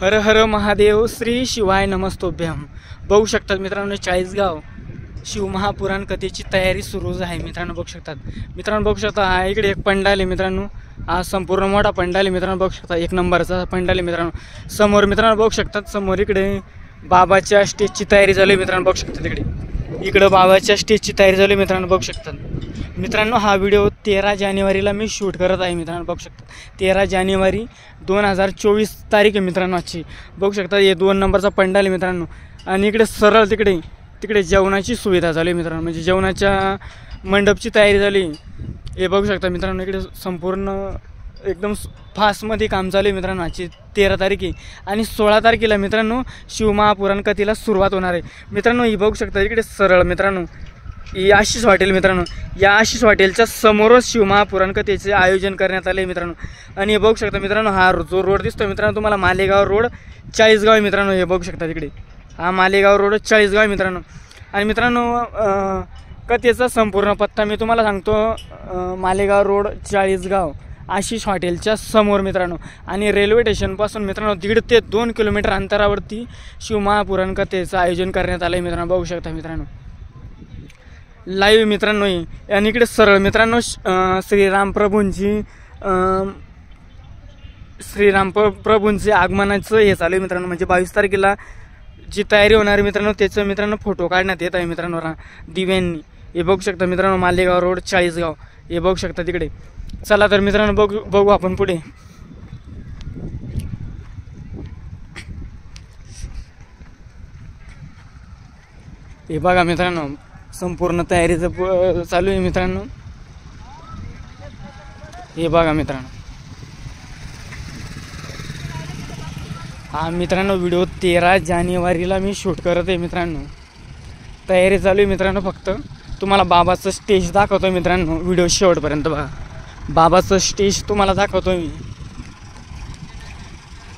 हर हर महादेव श्री शिवाय नमस्तोभ्यम। बघू शकतात मित्रांनो, चाळीसगाव शिवमहापुराण कथेची तयारी सुरू आहे मित्रांनो। बघू शकता हा इकडे एक पंडाल आहे मित्रांनो। हा संपूर्ण मोठा पंडाल आहे मित्रांनो। बघू शकता एक नंबरचा पंडाल आहे मित्रांनो। समोर मित्रांनो बघू शकतात, समोर इकडे बाबाच्या स्टेजची तयारी झाली मित्रांनो। बघू शकता इकडे बाबाच्या स्टेजची तयारी झाली मित्रांनो। बघू शकतात मित्रांनो, हा व्हिडिओ 13 जानेवारीला मी शूट करत आहे मित्रांनो। बघू शकता 13 जानेवारी 2024 तारीख आहे मित्रांनो आजची। बघू शकता हे 2 नंबरचा पंडाल आहे मित्रांनो। आणि इकडे सरळ तिकडे जेवणाची सुविधा झाली मित्रांनो, म्हणजे जेवणाच्या मंडपची तयारी झाली। हे बघू शकता मित्रांनो, इकडे संपूर्ण एकदम फास्टमध्ये काम चालू आहे मित्रांनो। आजची 13 तारीख आहे आणि 16 तारखेला मित्रांनो शिवमहापुराण कथेला सुरुवात होणार आहे मित्रांनो। ही बघू शकता इकडे सरळ मित्रांनो, ही आशिष हॉटेल मित्रांनो। या आशिष हॉटेलच्या समोरच शिवमहापुराण कथेचे आयोजन करण्यात आले मित्रांनो। आणि हे बघू शकता मित्रांनो, हा जो रोड दिसतो मित्रांनो तुम्हाला, मालेगाव रोड चाळीसगाव आहे मित्रांनो। हे बघू शकता तिकडे हा मालेगाव रोड चाळीसगाव आहे मित्रांनो। आणि मित्रांनो कथेचा संपूर्ण पत्ता मी तुम्हाला सांगतो, मालेगाव रोड चाळीसगाव आशिष हॉटेलच्या समोर मित्रांनो। आणि रेल्वे स्टेशनपासून मित्रांनो 1.5 ते 2 किलोमीटर अंतरावरती शिवमहापुराण कथेचं आयोजन करण्यात आलं आहे मित्रांनो। बघू शकता मित्रांनो लाईव्ह मित्रांनो। आणि इकडे सरळ मित्रांनो श्रीराम प्रभूंचे आगमनाचं हे चालू आहे मित्रांनो। म्हणजे 22 तारखेला जी तयारी होणार आहे मित्रांनो, त्याचं मित्रांनो फोटो काढण्यात येत आहे मित्रांनो दिव्यांनी। हे बघू शकता मित्रांनो मालेगाव रोड चाळीसगाव, हे बघू शकता तिकडे। चला तर मित्रांनो बघू आपण पुढे। हे बघा मित्रांनो, संपूर्ण तयारीचं चालू आहे मित्रांनो। हे बघा मित्रांनो, हा मित्रांनो व्हिडिओ 13 जानेवारीला मी शूट करत आहे मित्रांनो। तयारी चालू आहे मित्रांनो। फक्त तुम्हाला बाबाचं स्टेज दाखवतो मित्रांनो, व्हिडिओ शेवटपर्यंत बघा। बाबाचं स्टेज तुम्हाला दाखवतो मी।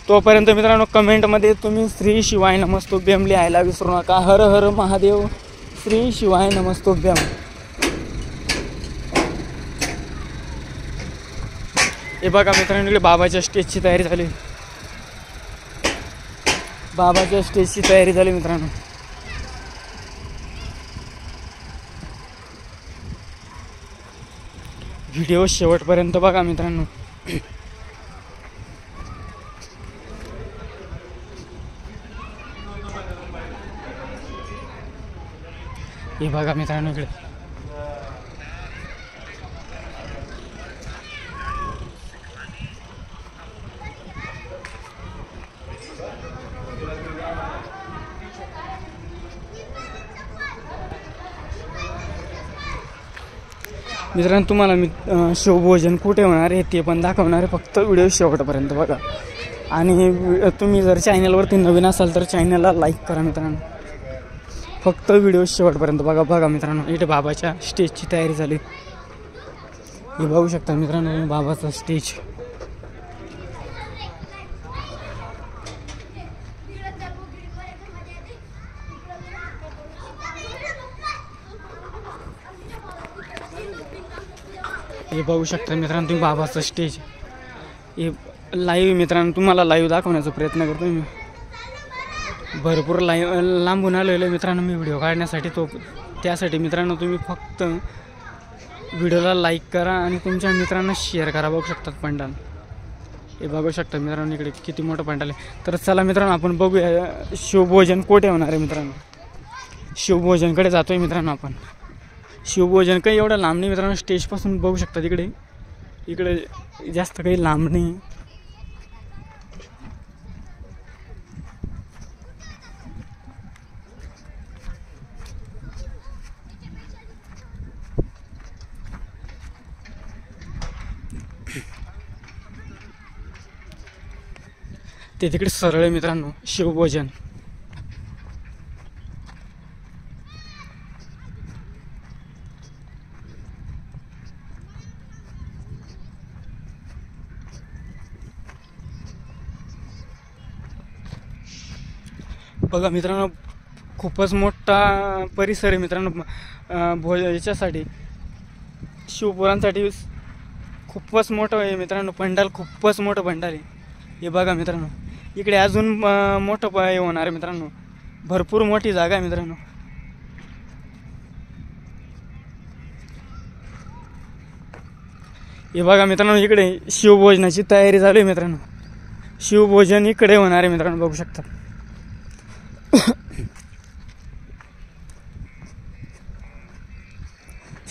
तोपर्यंत मित्रांनो कमेंटमध्ये तुम्ही श्री शिवाय नमस्तोभ्यम लिहायला विसरू नका। हर हर महादेव श्री शिवाय नमस्तोभ्यम। हे बघा मित्रांनो, इकडे बाबाच्या स्टेजची तयारी झाली। बाबाच्या स्टेजची तयारी झाली मित्रांनो। व्हिडिओ शेवटपर्यंत बघा मित्रांनो। हे बघा मित्रांनो इकडे मित्रांनो तुम्हाला मी शिवभोजन कुठे होणार आहे ते पण दाखवणार आहे। फक्त व्हिडिओ शेवटपर्यंत बघा। आणि तुम्ही जर चॅनलवरती नवीन असाल तर चॅनलला लाईक करा मित्रांनो। फक्त व्हिडिओ शेवटपर्यंत बघा मित्रांनो। इथे बाबाच्या स्टेजची तयारी झाली। हे बघू शकता मित्रांनो बाबाचा स्टेज। हे बघू शकता मित्रांनो तुम्ही बाबाचं स्टेज। हे लाईव्ह मित्रांनो तुम्हाला लाईव्ह दाखवण्याचा प्रयत्न करतो मी। भरपूर लांबून आलेलो मित्रांनो मी व्हिडिओ काढण्यासाठी। त्यासाठी मित्रांनो तुम्ही फक्त व्हिडिओला लाईक करा आणि तुमच्या मित्रांना शेअर करा। बघू शकतात पंडाल, हे बघू शकता मित्रांनो इकडे किती मोठं पंडाल आहे। तर चला मित्रांनो आपण बघूया शिवभोजन कुठे होणार आहे मित्रांनो। शिवभोजनकडे जातोय मित्रांनो आपण। शिवभोजन काही एवढं लांब नाही मित्रांनो, स्टेजपासून बघू शकता इकडे जास्त काही लांब नाही। ते तिकडे सरळ आहे मित्रांनो शिवभोजन। बघा मित्रांनो खूपच मोठा परिसर आहे मित्रांनो। याच्यासाठी शिवपुराणसाठी खूपच मोठं आहे मित्रांनो पंडाल, खूपच मोठं पंडाल आहे। हे बघा मित्रांनो, इकडे अजून मोठं हे होणार आहे मित्रांनो, भरपूर मोठी जागा आहे मित्रांनो. हे बघा मित्रांनो, इकडे शिवभोजनाची तयारी चालू आहे मित्रांनो. शिवभोजन इकडे होणार आहे मित्रांनो, बघू शकता.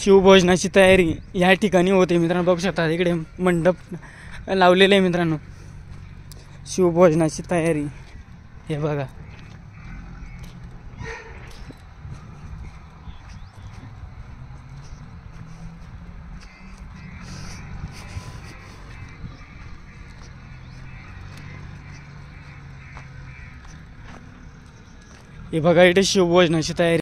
शिवभोजनाची तयारी या ठिकाणी होते मित्रांनो, बघू शकता. इकडे मंडप लावलेले आहे मित्रांनो. शिवभोजनाची तयारी हे बघा. हे बघा, इथे शिवभोजनाची तयारी.